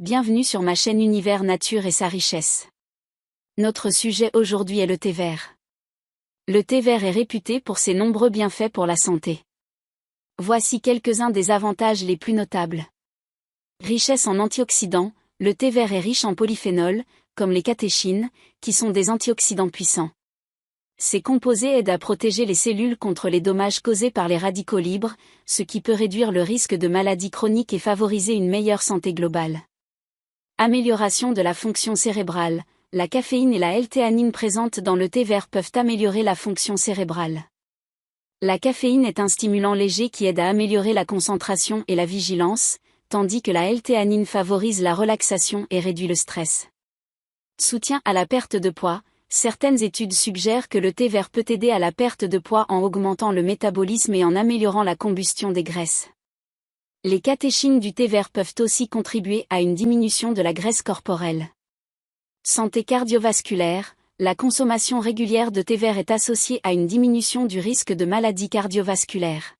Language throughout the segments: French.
bienvenue sur ma chaîne Univers Nature et sa richesse. Notre sujet aujourd'hui est le thé vert. Le thé vert est réputé pour ses nombreux bienfaits pour la santé. Voici quelques-uns des avantages les plus notables. Richesse en antioxydants, le thé vert est riche en polyphénols, comme les catéchines, qui sont des antioxydants puissants. Ces composés aident à protéger les cellules contre les dommages causés par les radicaux libres, ce qui peut réduire le risque de maladies chroniques et favoriser une meilleure santé globale. Amélioration de la fonction cérébrale. La caféine et la L-théanine présentes dans le thé vert peuvent améliorer la fonction cérébrale. La caféine est un stimulant léger qui aide à améliorer la concentration et la vigilance, tandis que la L-théanine favorise la relaxation et réduit le stress. Soutien à la perte de poids. Certaines études suggèrent que le thé vert peut aider à la perte de poids en augmentant le métabolisme et en améliorant la combustion des graisses. Les catéchines du thé vert peuvent aussi contribuer à une diminution de la graisse corporelle. Santé cardiovasculaire. La consommation régulière de thé vert est associée à une diminution du risque de maladies cardiovasculaires.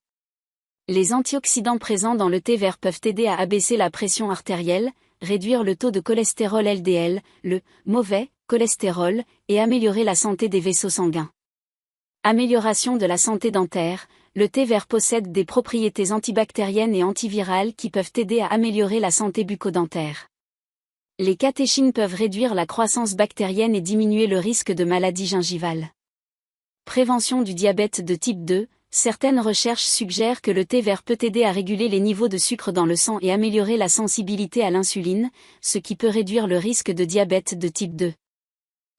Les antioxydants présents dans le thé vert peuvent aider à abaisser la pression artérielle, réduire le taux de cholestérol LDL, le mauvais cholestérol, et améliorer la santé des vaisseaux sanguins. Amélioration de la santé dentaire. Le thé vert possède des propriétés antibactériennes et antivirales qui peuvent aider à améliorer la santé bucco-dentaire. Les catéchines peuvent réduire la croissance bactérienne et diminuer le risque de maladies gingivales. Prévention du diabète de type 2. Certaines recherches suggèrent que le thé vert peut aider à réguler les niveaux de sucre dans le sang et améliorer la sensibilité à l'insuline, ce qui peut réduire le risque de diabète de type 2.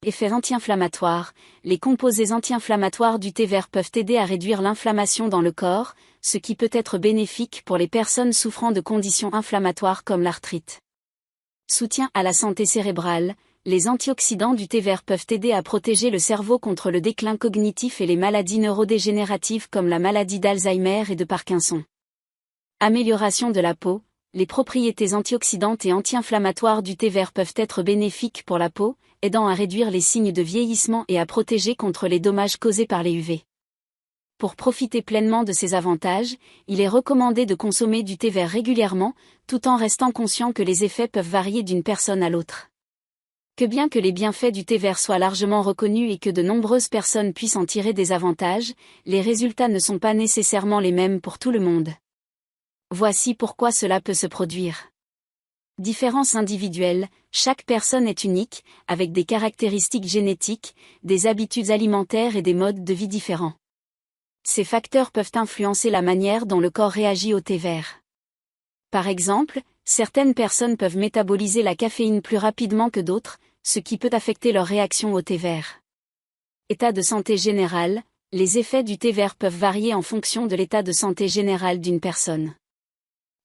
Effets anti-inflammatoires. Les composés anti-inflammatoires du thé vert peuvent aider à réduire l'inflammation dans le corps, ce qui peut être bénéfique pour les personnes souffrant de conditions inflammatoires comme l'arthrite. Soutien à la santé cérébrale. Les antioxydants du thé vert peuvent aider à protéger le cerveau contre le déclin cognitif et les maladies neurodégénératives comme la maladie d'Alzheimer et de Parkinson. Amélioration de la peau. Les propriétés antioxydantes et anti-inflammatoires du thé vert peuvent être bénéfiques pour la peau, aidant à réduire les signes de vieillissement et à protéger contre les dommages causés par les UV. Pour profiter pleinement de ces avantages, il est recommandé de consommer du thé vert régulièrement, tout en restant conscient que les effets peuvent varier d'une personne à l'autre. Que bien que les bienfaits du thé vert soient largement reconnus et que de nombreuses personnes puissent en tirer des avantages, les résultats ne sont pas nécessairement les mêmes pour tout le monde. Voici pourquoi cela peut se produire. Différences individuelles. Chaque personne est unique, avec des caractéristiques génétiques, des habitudes alimentaires et des modes de vie différents. Ces facteurs peuvent influencer la manière dont le corps réagit au thé vert. Par exemple, certaines personnes peuvent métaboliser la caféine plus rapidement que d'autres, ce qui peut affecter leur réaction au thé vert. État de santé général. Les effets du thé vert peuvent varier en fonction de l'état de santé général d'une personne.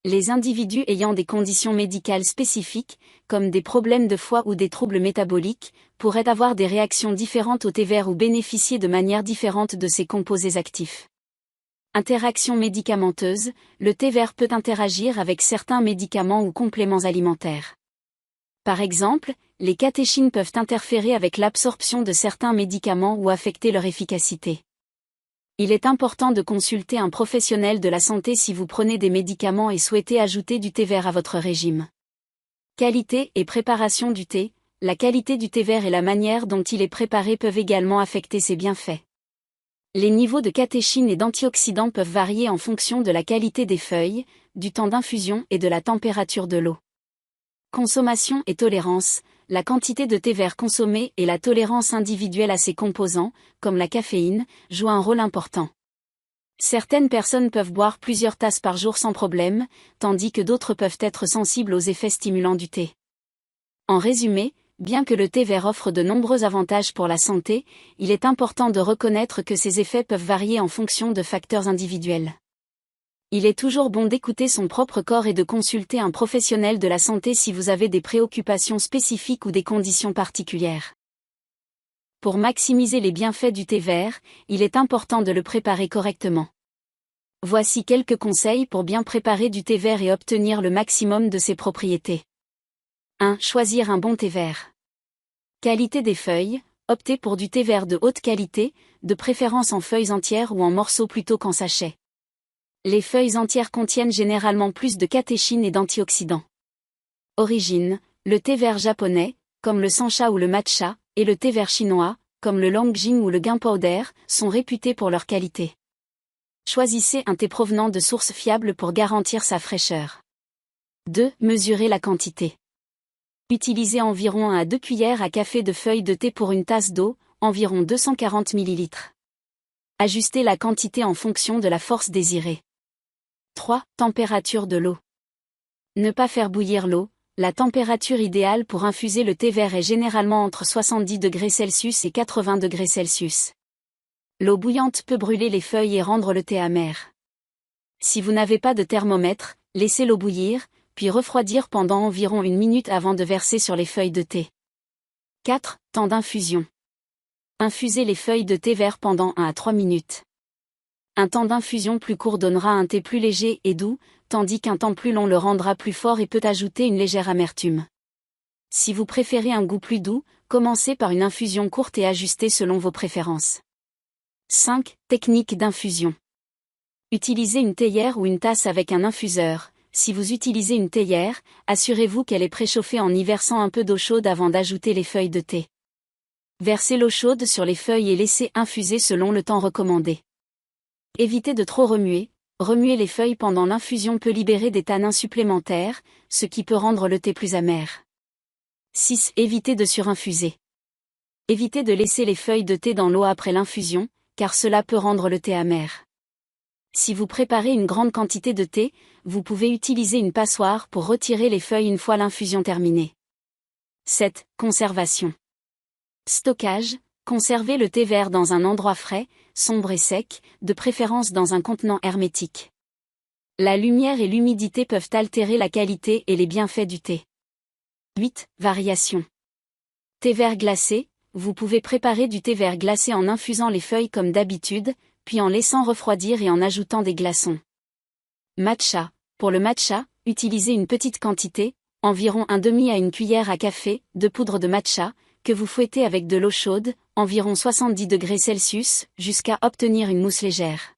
Les individus ayant des conditions médicales spécifiques, comme des problèmes de foie ou des troubles métaboliques, pourraient avoir des réactions différentes au thé vert ou bénéficier de manière différente de ses composés actifs. Interaction médicamenteuse. Le thé vert peut interagir avec certains médicaments ou compléments alimentaires. Par exemple, les catéchines peuvent interférer avec l'absorption de certains médicaments ou affecter leur efficacité. Il est important de consulter un professionnel de la santé si vous prenez des médicaments et souhaitez ajouter du thé vert à votre régime. Qualité et préparation du thé. La qualité du thé vert et la manière dont il est préparé peuvent également affecter ses bienfaits. Les niveaux de catéchines et d'antioxydants peuvent varier en fonction de la qualité des feuilles, du temps d'infusion et de la température de l'eau. Consommation et tolérance. La quantité de thé vert consommé et la tolérance individuelle à ses composants, comme la caféine, jouent un rôle important. Certaines personnes peuvent boire plusieurs tasses par jour sans problème, tandis que d'autres peuvent être sensibles aux effets stimulants du thé. En résumé, bien que le thé vert offre de nombreux avantages pour la santé, il est important de reconnaître que ces effets peuvent varier en fonction de facteurs individuels. Il est toujours bon d'écouter son propre corps et de consulter un professionnel de la santé si vous avez des préoccupations spécifiques ou des conditions particulières. Pour maximiser les bienfaits du thé vert, il est important de le préparer correctement. Voici quelques conseils pour bien préparer du thé vert et obtenir le maximum de ses propriétés. 1. Choisir un bon thé vert. Qualité des feuilles. Optez pour du thé vert de haute qualité, de préférence en feuilles entières ou en morceaux plutôt qu'en sachets. Les feuilles entières contiennent généralement plus de catéchines et d'antioxydants. Origine, le thé vert japonais, comme le sencha ou le matcha, et le thé vert chinois, comme le longjing ou le gunpowder, sont réputés pour leur qualité. Choisissez un thé provenant de sources fiables pour garantir sa fraîcheur. 2. Mesurez la quantité. Utilisez environ 1 à 2 cuillères à café de feuilles de thé pour une tasse d'eau, environ 240 ml. Ajustez la quantité en fonction de la force désirée. 3. Température de l'eau. Ne pas faire bouillir l'eau. La température idéale pour infuser le thé vert est généralement entre 70 degrés Celsius et 80 degrés Celsius. L'eau bouillante peut brûler les feuilles et rendre le thé amer. Si vous n'avez pas de thermomètre, laissez l'eau bouillir, puis refroidir pendant environ 1 minute avant de verser sur les feuilles de thé. 4. Temps d'infusion. Infusez les feuilles de thé vert pendant 1 à 3 minutes. Un temps d'infusion plus court donnera un thé plus léger et doux, tandis qu'un temps plus long le rendra plus fort et peut ajouter une légère amertume. Si vous préférez un goût plus doux, commencez par une infusion courte et ajustez selon vos préférences. 5. Technique d'infusion. Utilisez une théière ou une tasse avec un infuseur. Si vous utilisez une théière, assurez-vous qu'elle est préchauffée en y versant un peu d'eau chaude avant d'ajouter les feuilles de thé. Versez l'eau chaude sur les feuilles et laissez infuser selon le temps recommandé. Évitez de trop remuer. Remuer les feuilles pendant l'infusion peut libérer des tanins supplémentaires, ce qui peut rendre le thé plus amer. 6. Évitez de surinfuser. Évitez de laisser les feuilles de thé dans l'eau après l'infusion, car cela peut rendre le thé amer. Si vous préparez une grande quantité de thé, vous pouvez utiliser une passoire pour retirer les feuilles une fois l'infusion terminée. 7. Conservation. Stockage. Conservez le thé vert dans un endroit frais, sombre et sec, de préférence dans un contenant hermétique. La lumière et l'humidité peuvent altérer la qualité et les bienfaits du thé. 8. Variation. Thé vert glacé. Vous pouvez préparer du thé vert glacé en infusant les feuilles comme d'habitude, puis en laissant refroidir et en ajoutant des glaçons. Matcha. Pour le matcha, utilisez une petite quantité, environ 1/2 à 1 cuillère à café, de poudre de matcha, que vous fouettez avec de l'eau chaude, environ 70 degrés Celsius, jusqu'à obtenir une mousse légère.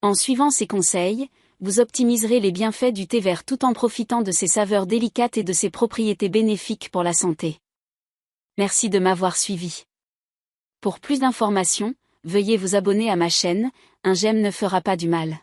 En suivant ces conseils, vous optimiserez les bienfaits du thé vert tout en profitant de ses saveurs délicates et de ses propriétés bénéfiques pour la santé. Merci de m'avoir suivi. Pour plus d'informations, veuillez vous abonner à ma chaîne, un j'aime ne fera pas du mal.